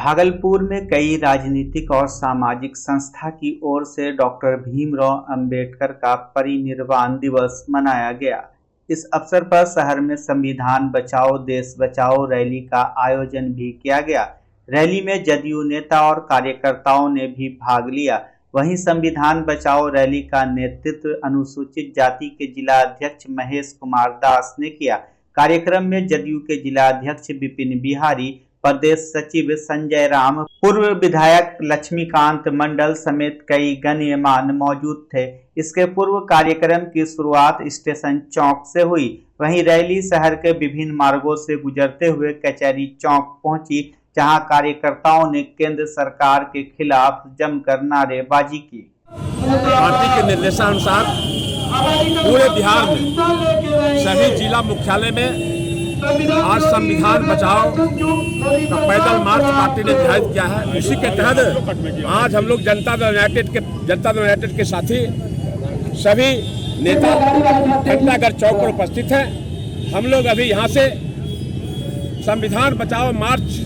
भागलपुर में कई राजनीतिक और सामाजिक संस्था की ओर से डॉक्टर भीमराव अंबेडकर का परिनिर्वाण दिवस मनाया गया। इस अवसर पर शहर में संविधान बचाओ देश बचाओ रैली का आयोजन भी किया गया। रैली में जदयू नेता और कार्यकर्ताओं ने भी भाग लिया। वहीं संविधान बचाओ रैली का नेतृत्व अनुसूचित जाति के जिला अध्यक्ष महेश कुमार दास ने किया। कार्यक्रम में जदयू के जिला अध्यक्ष विपिन बिहारी, प्रदेश सचिव संजय राम, पूर्व विधायक लक्ष्मीकांत मंडल समेत कई गणमान्य मौजूद थे। इसके पूर्व कार्यक्रम की शुरुआत स्टेशन चौक से हुई। वहीं रैली शहर के विभिन्न मार्गों से गुजरते हुए कचहरी चौक पहुंची, जहां कार्यकर्ताओं ने केंद्र सरकार के खिलाफ जमकर नारेबाजी की। पार्टी के निर्देशानुसार पूरे बिहार में सभी जिला मुख्यालय में आज संविधान बचाओ का पैदल मार्च पार्टी ने जाहिर किया है। इसी के तहत आज हम लोग जनता दल यूनाइटेड के साथी सभी नेता घंटाघर चौक पर उपस्थित हैं। हम लोग अभी यहाँ से संविधान बचाओ मार्च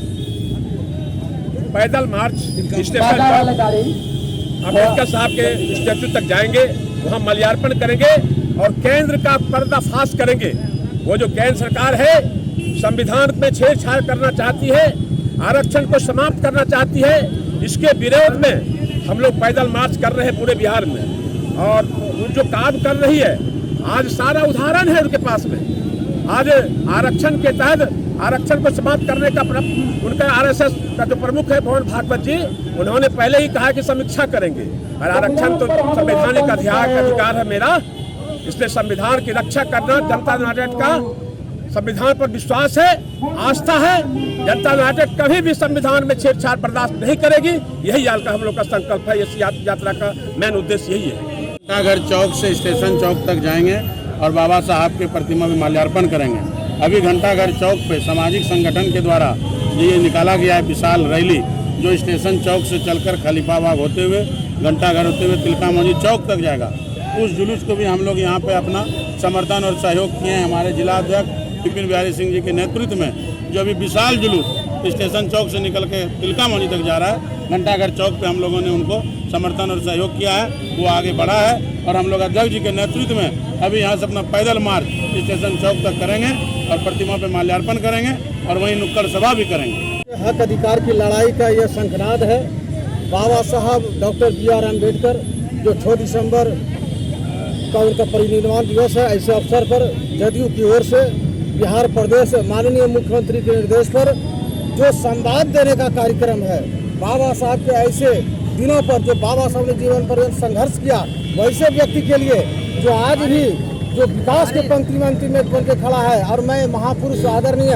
पैदल मार्च स्टेशन अम्बेडकर साहब के स्टैचू तक जाएंगे, वहाँ माल्यार्पण करेंगे और केंद्र का पर्दाफाश करेंगे। वो जो केंद्र सरकार है संविधान में छेड़छाड़ करना चाहती है, आरक्षण को समाप्त करना चाहती है, इसके विरोध में हम लोग पैदल मार्च कर रहे हैं पूरे बिहार में। और जो काम कर रही है आज सारा उदाहरण है उनके पास में। आज आरक्षण के तहत आरक्षण को समाप्त करने का उनका आरएसएस का जो प्रमुख है मोहन भागवत जी, उन्होंने पहले ही कहा कि समीक्षा करेंगे। और आरक्षण तो संवैधानिक अधिकार है मेरा, इसलिए संविधान की रक्षा करना जनता यूनाइटेड का संविधान पर विश्वास है, आस्था है। जनता यूनाइटेड कभी भी संविधान में छेड़छाड़ बर्दाश्त नहीं करेगी। यही आज का हम लोग का संकल्प है। इस यात्रा का मेन उद्देश्य यही है। घंटाघर चौक से स्टेशन चौक तक जाएंगे और बाबा साहब के प्रतिमा में माल्यार्पण करेंगे। अभी घंटाघर चौक पे सामाजिक संगठन के द्वारा ये निकाला गया है विशाल रैली, जो स्टेशन चौक से चलकर खलीफाबाग होते हुए घंटाघर होते हुए तिलका मंजी चौक तक जाएगा। उस जुलूस को भी हम लोग यहाँ पे अपना समर्थन और सहयोग किए हैं। हमारे जिला अध्यक्ष विपिन बिहारी सिंह जी के नेतृत्व में जो अभी विशाल जुलूस स्टेशन चौक से निकल के तिलका मंजी तक जा रहा है, घंटाघर चौक पे हम लोगों ने उनको समर्थन और सहयोग किया है, वो आगे बढ़ा है। और हम लोग अध्यक्ष जी के नेतृत्व में अभी यहाँ से अपना पैदल मार्च स्टेशन चौक तक करेंगे और प्रतिमा पे माल्यार्पण करेंगे और वहीं नुक्कड़ सभा भी करेंगे। हक अधिकार की लड़ाई का यह शंखनाद है। बाबा साहब डॉक्टर BR अम्बेडकर जो 6 दिसंबर का उनका परिनिर्वाण दिवस है, ऐसे अवसर पर जदयू की ओर से बिहार प्रदेश माननीय मुख्यमंत्री के निर्देश पर जो संवाद देने का कार्यक्रम है, बाबा साहब के ऐसे दिनों पर जो बाबा साहब ने जीवन पर्यंत संघर्ष किया, वैसे व्यक्ति के लिए जो आज भी जो विकास के पंक्ति में बन के खड़ा है। और मैं महापुरुष आदरणीय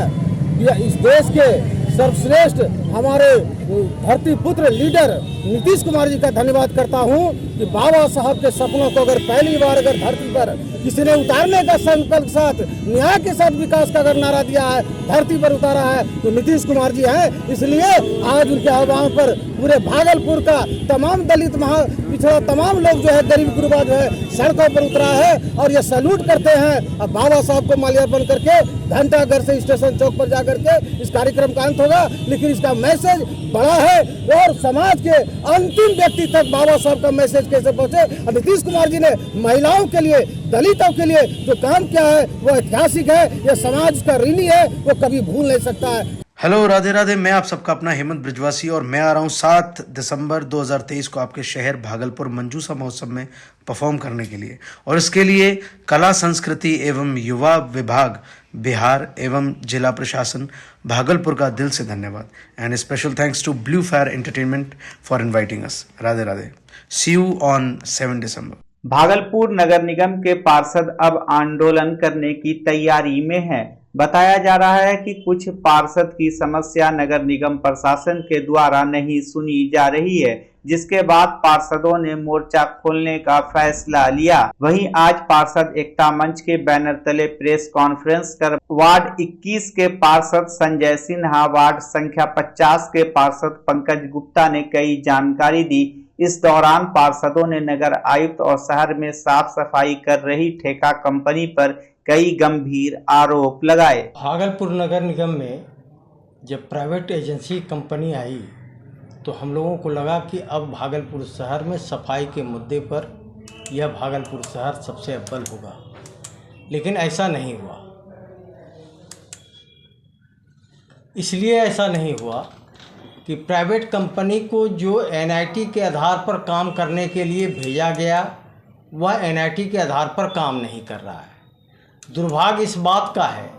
इस देश के सर्वश्रेष्ठ हमारे धरती पुत्र लीडर नीतीश कुमार जी का धन्यवाद करता हूं कि बाबा साहब के सपनों को अगर पहली बार अगर धरती पर किसी ने उतारने का संकल्प के साथ न्याय के साथ विकास का अगर नारा दिया है, धरती पर उतारा है, तो नीतीश कुमार जी हैं। इसलिए आज उनके आह्वान पर पूरे भागलपुर का तमाम दलित पिछड़ा तमाम लोग जो है गरीब गुरबा जो है सड़कों पर उतरा है और ये सैल्यूट करते हैं। अब बाबा साहब को माल्यार्पण करके घंटाघर से स्टेशन चौक पर जाकर के इस कार्यक्रम का अंत होगा, लेकिन इसका मैसेज बड़ा है और समाज के अंतिम व्यक्ति तक बाबा साहब का मैसेज कैसे पहुंचे। नीतीश कुमार जी ने महिलाओं के लिए, दलितों के लिए जो काम किया है वो ऐतिहासिक है। ये समाज का ऋणी है, वो कभी भूल नहीं सकता है। हेलो, राधे राधे। मैं आप सबका अपना हेमंत ब्रिजवासी और मैं आ रहा हूँ 7 दिसंबर 2023 को आपके शहर भागलपुर मंजूषा महोत्सव में परफॉर्म करने के लिए। और इसके लिए कला संस्कृति एवं युवा विभाग बिहार एवं जिला प्रशासन भागलपुर का दिल से धन्यवाद। And special thanks to blue fire entertainment for inviting us. Radhe Radhe. See you on 7 December. Bhagalpur नगर निगम के पार्षद अब आंदोलन करने की तैयारी में है। बताया जा रहा है कि कुछ पार्षद की समस्या नगर निगम प्रशासन के द्वारा नहीं सुनी जा रही है, जिसके बाद पार्षदों ने मोर्चा खोलने का फैसला लिया। वहीं आज पार्षद एकता मंच के बैनर तले प्रेस कॉन्फ्रेंस कर वार्ड 21 के पार्षद संजय सिन्हा, वार्ड संख्या 50 के पार्षद पंकज गुप्ता ने कई जानकारी दी। इस दौरान पार्षदों ने नगर आयुक्त और शहर में साफ सफाई कर रही ठेका कंपनी पर कई गंभीर आरोप लगाए। भागलपुर नगर निगम में जब प्राइवेट एजेंसी कंपनी आई तो हम लोगों को लगा कि अब भागलपुर शहर में सफाई के मुद्दे पर यह भागलपुर शहर सबसे अव्वल होगा, लेकिन ऐसा नहीं हुआ। इसलिए ऐसा नहीं हुआ कि प्राइवेट कंपनी को जो एनआईटी के आधार पर काम करने के लिए भेजा गया वह एनआईटी के आधार पर काम नहीं कर रहा है। दुर्भाग्य इस बात का है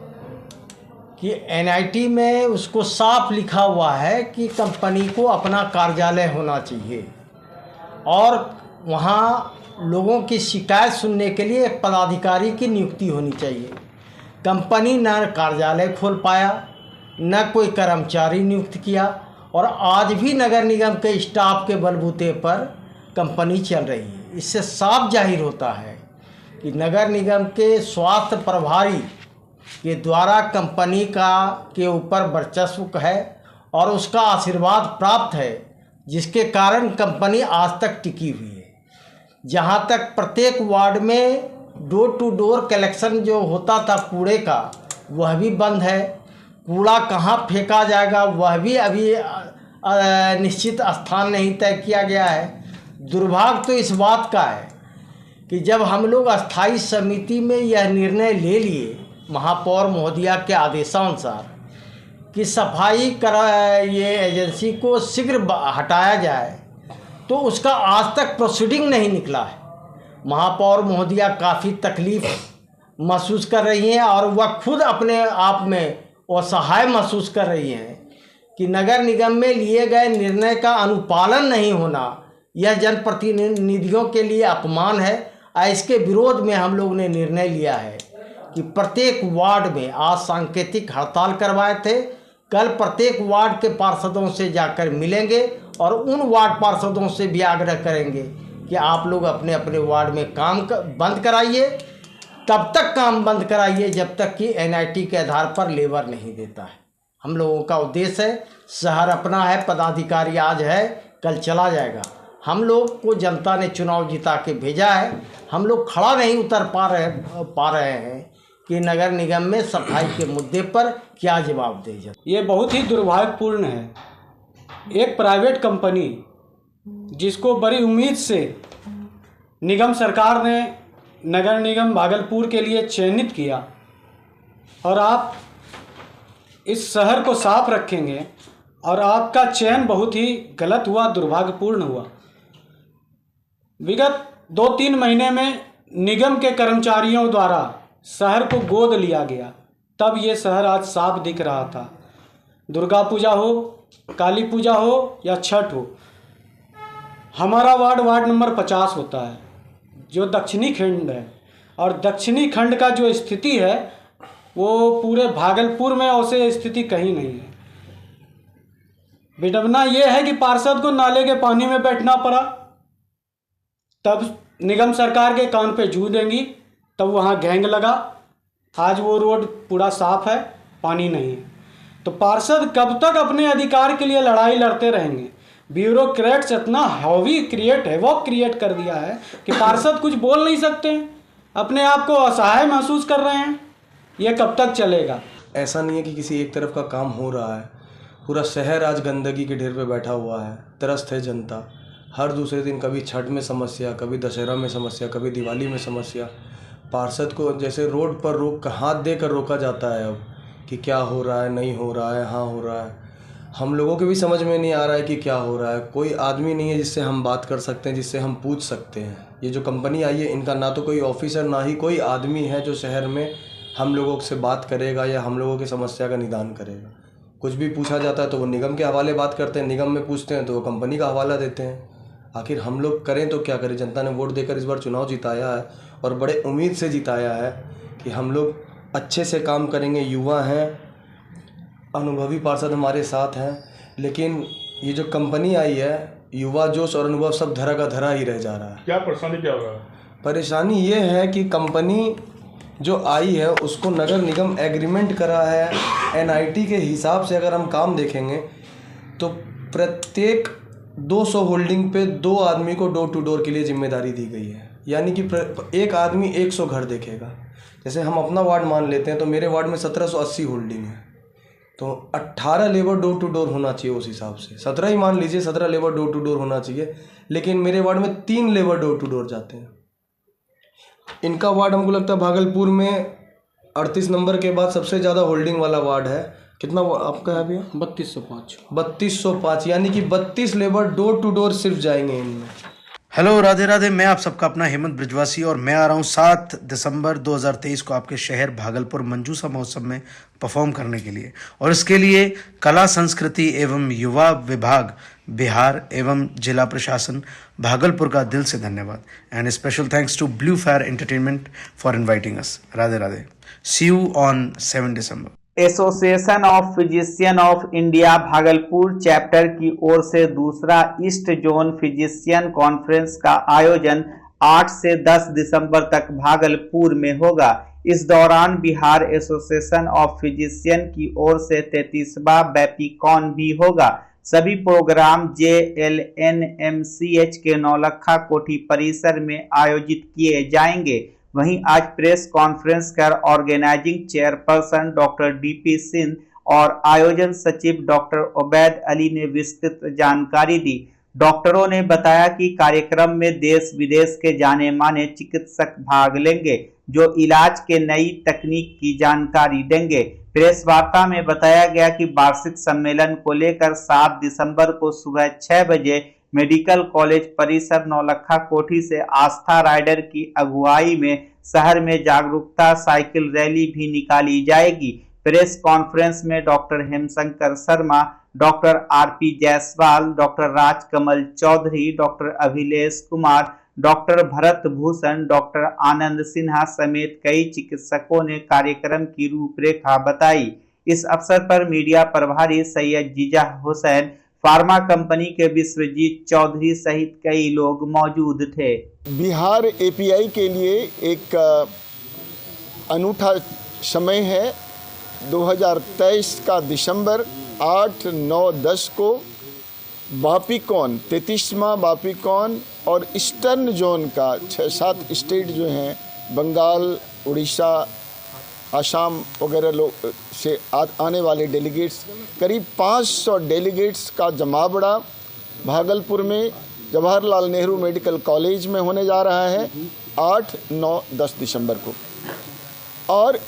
कि एनआईटी में उसको साफ लिखा हुआ है कि कंपनी को अपना कार्यालय होना चाहिए और वहाँ लोगों की शिकायत सुनने के लिए एक पदाधिकारी की नियुक्ति होनी चाहिए। कंपनी न कार्यालय खोल पाया, न कोई कर्मचारी नियुक्त किया और आज भी नगर निगम के स्टाफ के बलबूते पर कंपनी चल रही है। इससे साफ जाहिर होता है कि नगर निगम के स्वास्थ्य प्रभारी के द्वारा कंपनी के ऊपर वर्चस्व है और उसका आशीर्वाद प्राप्त है, जिसके कारण कंपनी आज तक टिकी हुई है। जहाँ तक प्रत्येक वार्ड में डोर टू डोर कलेक्शन जो होता था कूड़े का, वह भी बंद है। कूड़ा कहाँ फेंका जाएगा वह भी अभी निश्चित स्थान नहीं तय किया गया है। दुर्भाग्य तो इस बात का है कि जब हम लोग अस्थाई समिति में यह निर्णय ले लिए महापौर महोदया के आदेशानुसार कि सफाई ये एजेंसी को शीघ्र हटाया जाए, तो उसका आज तक प्रोसीडिंग नहीं निकला है। महापौर महोदया काफ़ी तकलीफ महसूस कर रही हैं और वह खुद अपने आप में असहाय महसूस कर रही हैं कि नगर निगम में लिए गए निर्णय का अनुपालन नहीं होना यह जनप्रतिनिधियों के लिए अपमान है। इसके विरोध में हम लोग ने निर्णय लिया है कि प्रत्येक वार्ड में आज सांकेतिक हड़ताल करवाए थे। कल प्रत्येक वार्ड के पार्षदों से जाकर मिलेंगे और उन वार्ड पार्षदों से भी आग्रह करेंगे कि आप लोग अपने अपने वार्ड में काम बंद कराइए। तब तक काम बंद कराइए जब तक कि एनआईटी के आधार पर लेबर नहीं देता है। हम लोगों का उद्देश्य है, शहर अपना है, पदाधिकारी आज है कल चला जाएगा। हम लोग को जनता ने चुनाव जिता के भेजा है, हम लोग खड़ा नहीं उतर पा रहे हैं कि नगर निगम में सफाई के मुद्दे पर क्या जवाब दे जाए। ये बहुत ही दुर्भाग्यपूर्ण है। एक प्राइवेट कंपनी जिसको बड़ी उम्मीद से निगम सरकार ने नगर निगम भागलपुर के लिए चयनित किया और आप इस शहर को साफ रखेंगे और आपका चयन बहुत ही गलत हुआ, दुर्भाग्यपूर्ण हुआ। विगत 2-3 महीने में निगम के कर्मचारियों द्वारा शहर को गोद लिया गया, तब ये शहर आज साफ दिख रहा था। दुर्गा पूजा हो, काली पूजा हो या छठ हो, हमारा वार्ड नंबर 50 होता है जो दक्षिणी खंड है और दक्षिणी खंड का जो स्थिति है वो पूरे भागलपुर में ऐसे स्थिति कहीं नहीं है। विडंबना ये है कि पार्षद को नाले के पानी में बैठना पड़ा, तब निगम सरकार के कान पे जू देंगी, तब वहाँ गैंग लगा। आज वो रोड पूरा साफ है, पानी नहीं है। तो पार्षद कब तक अपने अधिकार के लिए लड़ाई लड़ते रहेंगे? ब्यूरोक्रेट्स इतना हैवी क्रिएट कर दिया है कि पार्षद कुछ बोल नहीं सकते हैं, अपने आप को असहाय महसूस कर रहे हैं। ये कब तक चलेगा? ऐसा नहीं है कि किसी एक तरफ का काम हो रहा है, पूरा शहर आज गंदगी के ढेर पे बैठा हुआ है, त्रस्त है जनता। हर दूसरे दिन कभी छठ में समस्या, कभी दशहरा में समस्या, कभी दिवाली में समस्या। पार्षद को जैसे रोड पर हाथ देकर रोका जाता है अब कि क्या हो रहा है, नहीं हो रहा है, हाँ हो रहा है। हम लोगों के भी समझ में नहीं आ रहा है कि क्या हो रहा है। कोई आदमी नहीं है जिससे हम बात कर सकते हैं, जिससे हम पूछ सकते हैं। ये जो कंपनी आई है, इनका ना तो कोई ऑफिसर ना ही कोई आदमी है जो शहर में हम लोगों से बात करेगा या हम लोगों की समस्या का निदान करेगा। कुछ भी पूछा जाता है तो वो निगम के हवाले बात करते हैं, निगम में पूछते हैं तो वो कंपनी का हवाला देते हैं। आखिर हम लोग करें तो क्या करें? जनता ने वोट देकर इस बार चुनाव जिताया है और बड़े उम्मीद से जिताया है कि हम लोग अच्छे से काम करेंगे। युवा हैं, अनुभवी पार्षद हमारे साथ हैं, लेकिन ये जो कंपनी आई है, युवा जोश और अनुभव सब धरा का धरा ही रह जा रहा है। क्या परेशानी क्या हो रहा है? परेशानी ये है कि कंपनी जो आई है उसको नगर निगम एग्रीमेंट करा है। एनआईटी के हिसाब से अगर हम काम देखेंगे तो प्रत्येक 200 होल्डिंग पे 2 आदमी को डोर टू डोर के लिए जिम्मेदारी दी गई है, यानी कि एक आदमी 100 घर देखेगा। जैसे हम अपना वार्ड मान लेते हैं तो मेरे वार्ड में 1780 होल्डिंग है, तो 18 लेबर डोर टू डोर होना चाहिए उस हिसाब से, 17 ही मान लीजिए, 17 लेबर डोर टू डोर होना चाहिए, लेकिन मेरे वार्ड में 3 लेबर डोर टू डोर जाते हैं। इनका वार्ड हमको लगता है भागलपुर में 38 नंबर के बाद सबसे ज़्यादा होल्डिंग वाला वार्ड है। कितना आपका है भैया? 3205, यानी कि 32 लेबर डोर टू डोर सिर्फ जाएंगे इनमें। हेलो, राधे राधे। मैं आप सबका अपना हेमंत ब्रिजवासी और मैं आ रहा हूँ 7 दिसंबर 2023 को आपके शहर भागलपुर मंजूसा महोत्सव में परफॉर्म करने के लिए। और इसके लिए कला संस्कृति एवं युवा विभाग बिहार एवं जिला प्रशासन भागलपुर का दिल से धन्यवाद। And special thanks to blue fire entertainment for inviting us. Radhe Radhe. See you on 7 December. Association of physician of India Bhagalpur chapter की ओर से दूसरा ईस्ट जोन फिजिशियन कॉन्फ्रेंस का आयोजन 8 से 10 दिसंबर तक भागलपुर में होगा। इस दौरान बिहार एसोसिएशन ऑफ फिजिशियन की ओर से 33वां बैपीकॉन भी होगा। सभी प्रोग्राम JLNMCH के नौलखा कोठी परिसर में आयोजित किए जाएंगे। वहीं आज प्रेस कॉन्फ्रेंस कर organising chairperson doctor DP Singh और आयोजन सचिव डॉक्टर उबैद अली ने विस्तृत जानकारी दी। डॉक्टरों ने बताया कि कार्यक्रम में देश विदेश के जाने माने चिकित्सक भाग लेंगे जो इलाज के नई तकनीक की जानकारी देंगे। प्रेस वार्ता में बताया गया कि वार्षिक सम्मेलन को लेकर 7 दिसंबर को सुबह 6 बजे मेडिकल कॉलेज परिसर नौलखा कोठी से आस्था राइडर की अगुवाई में शहर में जागरूकता साइकिल रैली भी निकाली जाएगी। प्रेस कॉन्फ्रेंस में doctor Hemshankar Sharma, doctor RP Jaiswal, doctor Rajkamal Chaudhary, doctor Abhilesh Kumar, doctor Bharat Bhushan, doctor Anand Sinha समेत कई चिकित्सकों ने कार्यक्रम की रूपरेखा बताई। इस अवसर पर मीडिया प्रभारी सैयद जीजा हुसैन, फार्मा कंपनी के विश्वजीत चौधरी सहित कई लोग मौजूद थे। बिहार API के लिए एक अनूठा समय है। 2023 का दिसंबर 8, 9, 10 को बापीकॉन 33वां बापीकॉन और ईस्टर्न जोन का 6-7 स्टेट जो हैं बंगाल, उड़ीसा, आसाम वगैरह लोग से आने वाले डेलीगेट्स, करीब 500 डेलीगेट्स का जमावड़ा भागलपुर में जवाहरलाल नेहरू मेडिकल कॉलेज में होने जा रहा है 8, 9, 10 दिसंबर को। और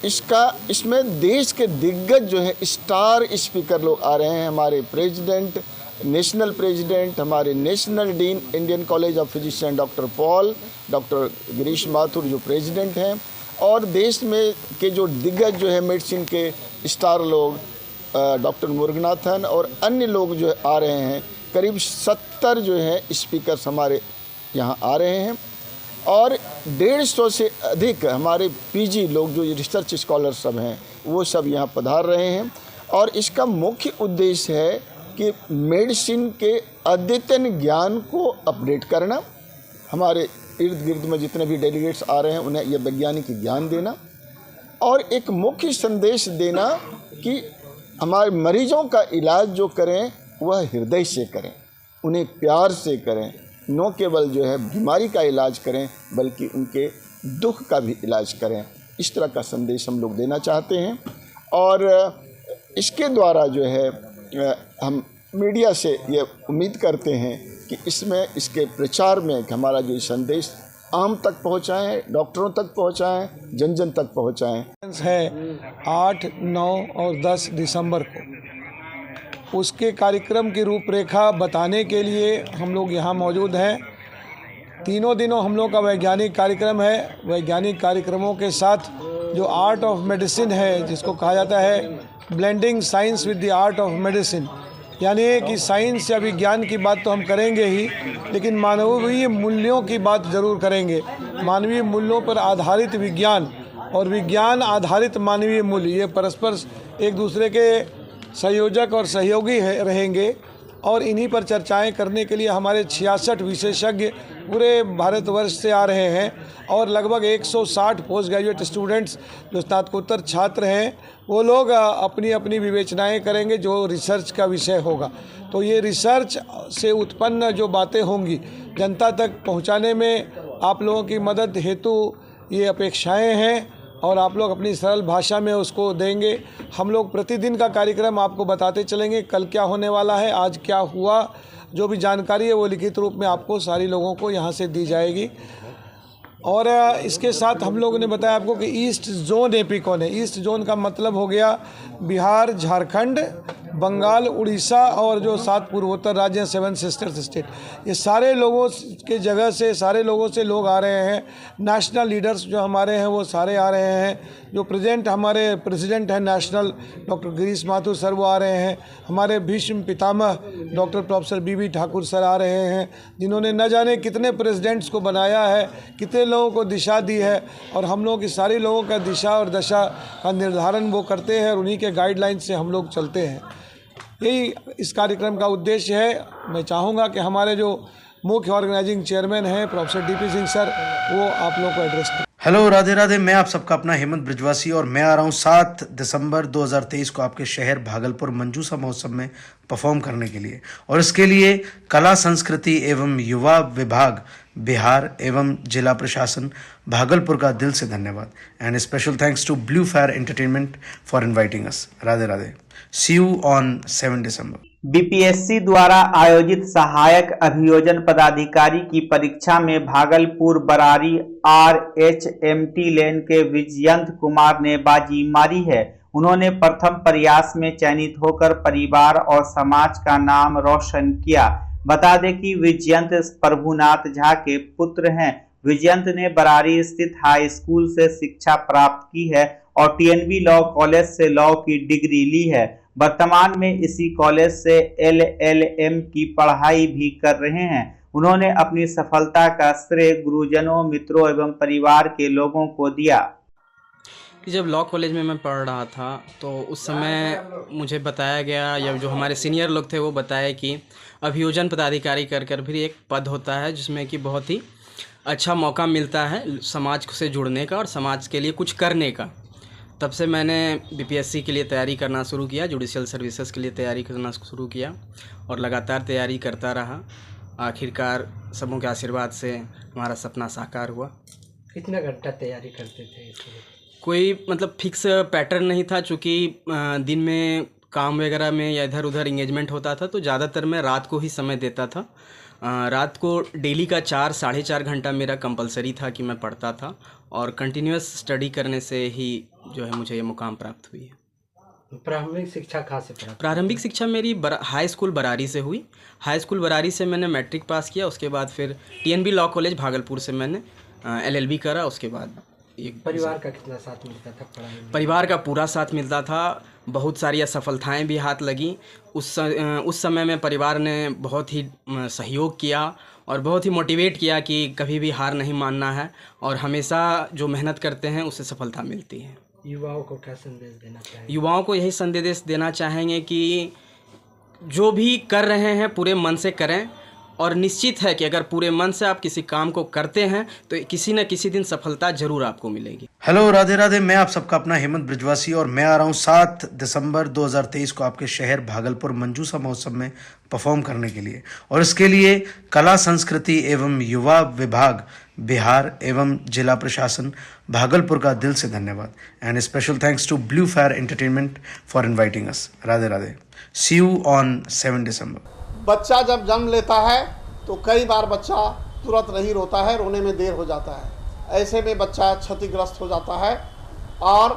इसमें देश के दिग्गज जो है स्टार स्पीकर लोग आ रहे हैं। हमारे प्रेसिडेंट, नेशनल प्रेसिडेंट, हमारे national dean Indian college of physician doctor Paul, doctor Girish Mathur जो प्रेसिडेंट हैं, और देश में के जो दिग्गज जो है मेडिसिन के स्टार लोग डॉक्टर मुरुगनाथन और अन्य लोग जो आ रहे हैं। करीब 70 जो है स्पीकर्स हमारे यहाँ आ रहे हैं और 150 से अधिक हमारे PG लोग जो रिसर्च स्कॉलर सब हैं वो सब यहाँ पधार रहे हैं। और इसका मुख्य उद्देश्य है कि मेडिसिन के अद्यतन ज्ञान को अपडेट करना, हमारे इर्द गिर्द में जितने भी डेलीगेट्स आ रहे हैं उन्हें यह वैज्ञानिक ज्ञान देना और एक मुख्य संदेश देना कि हमारे मरीजों का इलाज जो करें वह हृदय से करें, उन्हें प्यार से करें, न केवल जो है बीमारी का इलाज करें बल्कि उनके दुख का भी इलाज करें। इस तरह का संदेश हम लोग देना चाहते हैं और इसके द्वारा जो है हम मीडिया से ये उम्मीद करते हैं कि इसमें इसके प्रचार में कि हमारा जो संदेश आम तक पहुंचाएं, डॉक्टरों तक पहुंचाएं, जन जन तक पहुंचाएं। है 8, 9 और 10 दिसंबर को उसके कार्यक्रम की रूपरेखा बताने के लिए हम लोग यहाँ मौजूद हैं। तीनों दिनों हम लोग का वैज्ञानिक कार्यक्रम है। वैज्ञानिक कार्यक्रमों के साथ जो आर्ट ऑफ मेडिसिन है, जिसको कहा जाता है blending science with the art of medicine, यानी कि साइंस या विज्ञान की बात तो हम करेंगे ही, लेकिन मानवीय मूल्यों की बात ज़रूर करेंगे। मानवीय मूल्यों पर आधारित विज्ञान और विज्ञान आधारित मानवीय मूल्य, ये परस्पर एक दूसरे के संयोजक और सहयोगी रहेंगे। और इन्हीं पर चर्चाएं करने के लिए हमारे 66 विशेषज्ञ पूरे भारतवर्ष से आ रहे हैं और लगभग 160 पोस्ट ग्रेजुएट स्टूडेंट्स जो स्नातकोत्तर छात्र हैं वो लोग अपनी अपनी विवेचनाएं करेंगे जो रिसर्च का विषय होगा। तो ये रिसर्च से उत्पन्न जो बातें होंगी जनता तक पहुंचाने में आप लोगों की मदद हेतु ये अपेक्षाएं हैं और आप लोग अपनी सरल भाषा में उसको देंगे। हम लोग प्रतिदिन का कार्यक्रम आपको बताते चलेंगे, कल क्या होने वाला है, आज क्या हुआ, जो भी जानकारी है वो लिखित रूप में आपको सारी लोगों को यहाँ से दी जाएगी। और इसके साथ हम लोगों ने बताया आपको कि ईस्ट जोन एपी कौन है। ईस्ट जोन का मतलब हो गया बिहार, झारखंड, बंगाल, उड़ीसा और जो 7 पूर्वोत्तर राज्य हैं, 7 सिस्टर्स स्टेट, ये सारे लोगों के जगह से, सारे लोगों से लोग आ रहे हैं। नेशनल लीडर्स जो हमारे हैं वो सारे आ रहे हैं। जो प्रेजेंट हमारे प्रेसिडेंट हैं national, doctor Girish Mathur sir, वो आ रहे हैं। हमारे Bhishma Pitamah doctor professor B Thakur sir आ रहे हैं, जिन्होंने न जाने कितने प्रेसिडेंट्स को बनाया है, कितने लोगों को दिशा दी है। और हम लोग इस सारे लोगों का दिशा और दशा का निर्धारण वो करते हैं और उन्हीं के गाइडलाइन से हम लोग चलते हैं। यही इस कार्यक्रम का उद्देश्य है। मैं चाहूँगा कि हमारे जो मुख्य ऑर्गेनाइजिंग चेयरमैन हैं प्रोफेसर DP सिंह सर, वो आप लोगों को एड्रेस करें। हेलो, राधे राधे। मैं आप सबका अपना हेमंत ब्रिजवासी और मैं आ रहा हूँ 7 दिसंबर 2023 को आपके शहर भागलपुर मंजूसा महोत्सव में परफॉर्म करने के लिए। और इसके लिए कला संस्कृति एवं युवा विभाग बिहार एवं जिला प्रशासन भागलपुर का दिल से धन्यवाद। And special thanks to blue fire entertainment for inviting us. Radhe Radhe. See you on 7 December. BPSC द्वारा आयोजित सहायक अभियोजन पदाधिकारी की परीक्षा में भागलपुर बरारी RHMT लेन के विजयंत कुमार ने बाजी मारी है। उन्होंने प्रथम प्रयास में चयनित होकर परिवार और समाज का नाम रोशन किया। बता दें कि विजयंत प्रभुनाथ झा के पुत्र हैं। विजयंत ने बरारी स्थित हाई स्कूल से शिक्षा प्राप्त की है और TNB लॉ कॉलेज से लॉ की डिग्री ली है। वर्तमान में इसी कॉलेज से LLM की पढ़ाई भी कर रहे हैं। उन्होंने अपनी सफलता का श्रेय गुरुजनों, मित्रों एवं परिवार के लोगों को दिया। जब लॉ कॉलेज में मैं पढ़ रहा था तो उस समय मुझे बताया गया, या जो हमारे सीनियर लोग थे वो बताया कि अभियोजन पदाधिकारी कर भी एक पद होता है, जिसमें कि बहुत ही अच्छा मौका मिलता है समाज से जुड़ने का और समाज के लिए कुछ करने का। तब से मैंने BPSC के लिए तैयारी करना शुरू किया, जुडिशियल सर्विसेज के लिए तैयारी करना शुरू किया और लगातार तैयारी करता रहा। आखिरकार सबों के आशीर्वाद से हमारा सपना साकार हुआ। कितना घंटा तैयारी करते थे इसके लिए? कोई मतलब फिक्स पैटर्न नहीं था, चूँकि दिन में काम वगैरह में या इधर उधर इंगेजमेंट होता था, तो ज़्यादातर मैं रात को ही समय देता था। रात को डेली का 4 साढ़े 4 घंटा मेरा कंपलसरी था कि मैं पढ़ता था और कंटिन्यूस स्टडी करने से ही जो है मुझे ये मुकाम प्राप्त हुई है। प्रारंभिक शिक्षा कहाँ से प्राप्त? प्रारंभिक शिक्षा मेरी हाई स्कूल बरारी से हुई। हाई स्कूल बरारी से मैंने मैट्रिक पास किया। उसके बाद फिर TNB लॉ कॉलेज भागलपुर से मैंने LLB करा। उसके बाद परिवार का कितना साथ मिलता था पढ़ाई में? परिवार का पूरा साथ मिलता था। बहुत सारी असफलताएं भी हाथ लगी। उस समय में परिवार ने बहुत ही सहयोग किया और बहुत ही मोटिवेट किया कि कभी भी हार नहीं मानना है और हमेशा जो मेहनत करते हैं उससे सफलता मिलती है। युवाओं को क्या संदेश देना चाहेंगे? युवाओं को यही संदेश देना चाहेंगे कि जो भी कर रहे हैं पूरे मन से करें और निश्चित है कि अगर पूरे मन से आप किसी काम को करते हैं तो किसी न किसी दिन सफलता जरूर आपको मिलेगी। हेलो, राधे राधे। मैं आप सबका अपना हेमंत ब्रिजवासी और मैं आ रहा हूँ 7 दिसंबर 2023 को आपके शहर भागलपुर मंजूसा महोत्सव में परफॉर्म करने के लिए। और इसके लिए कला संस्कृति एवं युवा विभाग बिहार एवं जिला प्रशासन भागलपुर का दिल से धन्यवाद। And special thanks to blue fire entertainment for inviting us. Radhe Radhe. See you on 7 December. बच्चा जब जन्म लेता है तो कई बार बच्चा तुरंत नहीं रोता है, रोने में देर हो जाता है। ऐसे में बच्चा क्षतिग्रस्त हो जाता है और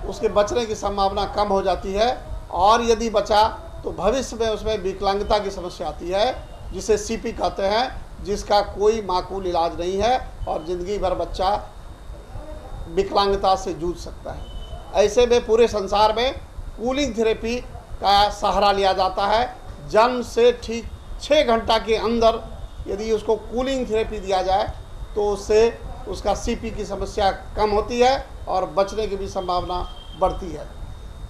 उसके बचने की संभावना कम हो जाती है। और यदि बचा तो भविष्य में उसमें विकलांगता की समस्या आती है, जिसे CP कहते हैं, जिसका कोई माकूल इलाज नहीं है और ज़िंदगी भर बच्चा विकलांगता से जूझ सकता है। ऐसे में पूरे संसार में कूलिंग थेरेपी का सहारा लिया जाता है। जन्म से ठीक 6 घंटा के अंदर यदि उसको कूलिंग थेरेपी दिया जाए तो उससे उसका CP की समस्या कम होती है और बचने की भी संभावना बढ़ती है।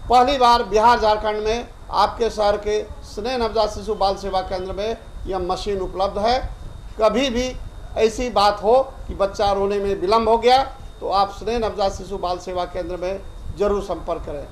पहली बार बिहार झारखंड में आपके शहर के स्नेह नवजात शिशु बाल सेवा केंद्र में यह मशीन उपलब्ध है। कभी भी ऐसी बात हो कि बच्चा रोने में विलम्ब हो गया तो आप स्नेह नवजात शिशु बाल सेवा केंद्र में जरूर संपर्क करें।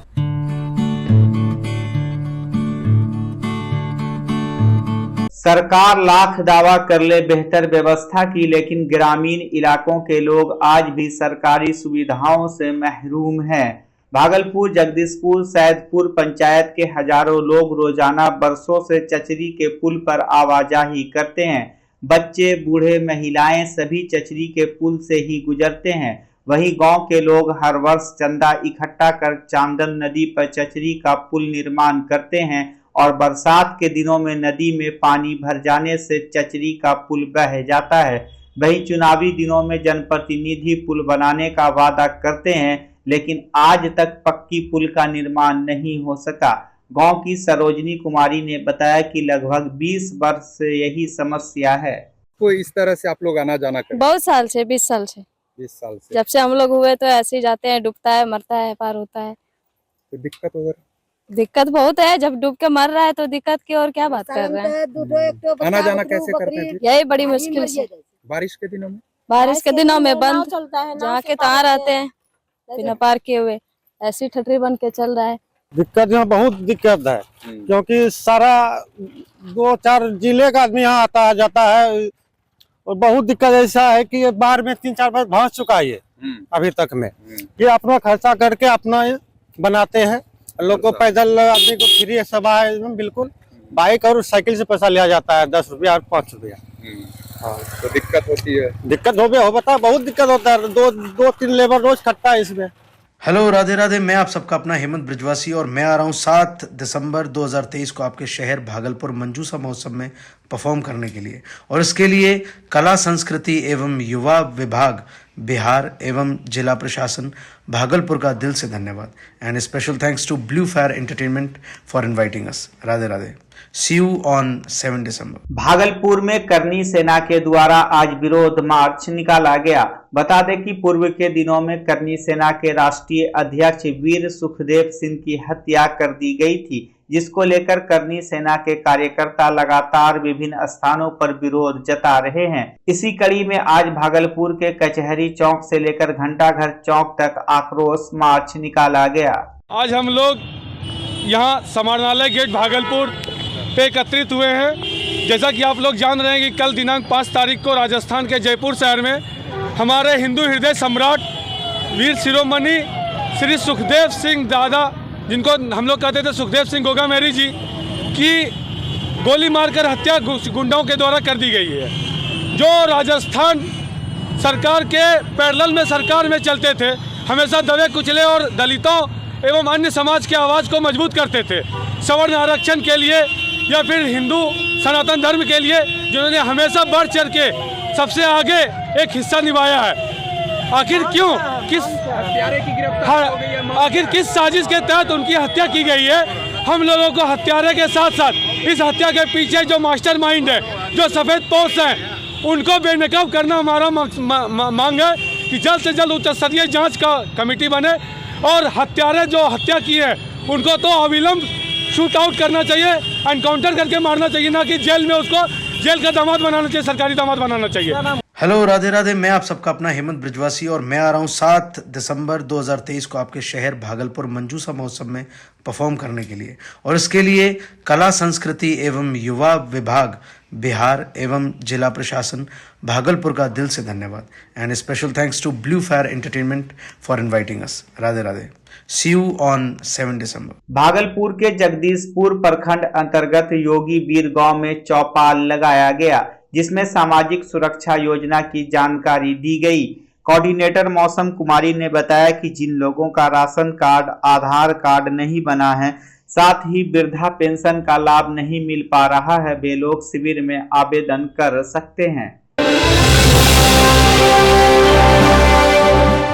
सरकार लाख दावा कर ले बेहतर व्यवस्था की, लेकिन ग्रामीण इलाकों के लोग आज भी सरकारी सुविधाओं से महरूम हैं। भागलपुर, जगदीशपुर, सैदपुर पंचायत के हजारों लोग रोजाना बरसों से चचरी के पुल पर आवाजाही करते हैं। बच्चे, बूढ़े, महिलाएं सभी चचरी के पुल से ही गुजरते हैं। वहीं गांव के लोग हर वर्ष चंदा इकट्ठा कर चांदन नदी पर चचरी का पुल निर्माण करते हैं और बरसात के दिनों में नदी में पानी भर जाने से चचरी का पुल बह जाता है। वहीं चुनावी दिनों में जनप्रतिनिधि पुल बनाने का वादा करते हैं, लेकिन आज तक पक्की पुल का निर्माण नहीं हो सका। गांव की सरोजनी कुमारी ने बताया कि लगभग 20 वर्ष से यही समस्या है। तो इस तरह से आप लोग आना जाना करते? बहुत साल से, 20 साल से। 20 साल से जब से हम लोग हुए तो ऐसे ही जाते हैं, डूबता है, मरता है, पार होता है। तो दिक्कत वगैरह? दिक्कत बहुत है, जब डूब के मर रहा है तो दिक्कत की और क्या बात कर रहे हैं। आना जाना कैसे करते हैं? यही बड़ी मुश्किल से। बारिश के दिनों में? बारिश के दिनों में बंद, जहाँ के तहाँ रहते हैं बिना पार किए हुए, ऐसी ठटरी बन के चल रहा है। दिक्कत यहाँ बहुत दिक्कत है, क्योंकि सारा 2-4 जिले का आदमी यहाँ आता जाता है और बहुत दिक्कत ऐसा है कि ये बार में 3-4 बार पहुंच चुका है ये अभी तक में। ये अपना खर्चा करके अपना बनाते हैं। लोग को पैदल आदमी को फ्री सेवा है इसमें बिल्कुल। बाइक और साइकिल से पैसा लिया जाता है 10 रुपया और 5 रुपया। हाँ, तो दिक्कत होती है। दिक्कत हो बता, बहुत दिक्कत होता है। 2-3 लेबर रोज खटता है इसमें। हेलो, राधे राधे। मैं आप सबका अपना हेमंत ब्रिजवासी और मैं आ रहा हूँ 7 दिसंबर 2023 को आपके शहर भागलपुर मंजूसा महोत्सव में परफॉर्म करने के लिए। और इसके लिए कला संस्कृति एवं युवा विभाग बिहार एवं जिला प्रशासन भागलपुर का दिल से धन्यवाद। And special thanks to blue fire entertainment for inviting us. Radhe Radhe. See you on 7 December. Bhagalpur में करनी सेना के द्वारा आज विरोध मार्च निकाला गया। बता दें कि पूर्व के दिनों में करनी सेना के राष्ट्रीय अध्यक्ष वीर सुखदेव सिंह की हत्या कर दी गई थी, जिसको लेकर करनी सेना के कार्यकर्ता लगातार विभिन्न स्थानों पर विरोध जता रहे हैं। इसी कड़ी में आज भागलपुर के कचहरी चौक से लेकर घंटाघर चौक तक आक्रोश मार्च निकाला गया। आज हम लोग यहाँ समाहरणालय गेट भागलपुर पे एकत्रित हुए हैं। जैसा कि आप लोग जान रहे हैं कि कल दिनांक 5 तारीख को राजस्थान के जयपुर शहर में हमारे हिंदू हृदय सम्राट वीर शिरोमणि श्री सुखदेव सिंह दादा, जिनको हम लोग कहते थे सुखदेव सिंह गोगामेरी जी, की गोली मारकर हत्या गुंडों के द्वारा कर दी गई है। जो राजस्थान सरकार के पैरेलल में सरकार में चलते थे, हमेशा दबे कुचले और दलितों एवं अन्य समाज के आवाज़ को मजबूत करते थे। सवर्ण आरक्षण के लिए या फिर हिंदू सनातन धर्म के लिए जिन्होंने हमेशा बढ़ चढ़ के सबसे आगे एक हिस्सा निभाया है। आखिर क्यों, आखिर किस साजिश के तहत उनकी हत्या की गई है? हम लोगों को हत्यारे के साथ साथ इस हत्या के पीछे जो मास्टरमाइंड है, जो सफ़ेद पोश हैं, उनको बेनकाब करना हमारा मांग है कि जल्द से जल्द उच्च स्तरीय जाँच का कमेटी बने और हत्यारे जो हत्या की है उनको तो अविलंब शूट आउट करना चाहिए, एनकाउंटर करके मारना चाहिए, ना कि जेल में उसको जेल का दामाद बनाना चाहिए, सरकारी दामाद बनाना चाहिए। हेलो, राधे राधे। मैं आप सबका अपना हेमंत ब्रिजवासी और मैं आ रहा हूँ 7 दिसंबर 2023 को आपके शहर भागलपुर मंजूसा महोत्सव में परफॉर्म करने के लिए। और इसके लिए कला संस्कृति एवं युवा विभाग बिहार एवं जिला प्रशासन भागलपुर का दिल से धन्यवाद। And special thanks to blue fire entertainment for inviting us. Radhe Radhe. See you on 7 December. Bhagalpur के जगदीशपुर प्रखंड अंतर्गत योगी बीर गांव में चौपाल लगाया गया, जिसमें सामाजिक सुरक्षा योजना की जानकारी दी गई। कोऑर्डिनेटर मौसम कुमारी ने बताया कि जिन लोगों का राशन कार्ड, आधार कार्ड नहीं बना है, साथ ही वृद्धा पेंशन का लाभ नहीं मिल पा रहा है, वे लोग शिविर में आवेदन कर सकते हैं।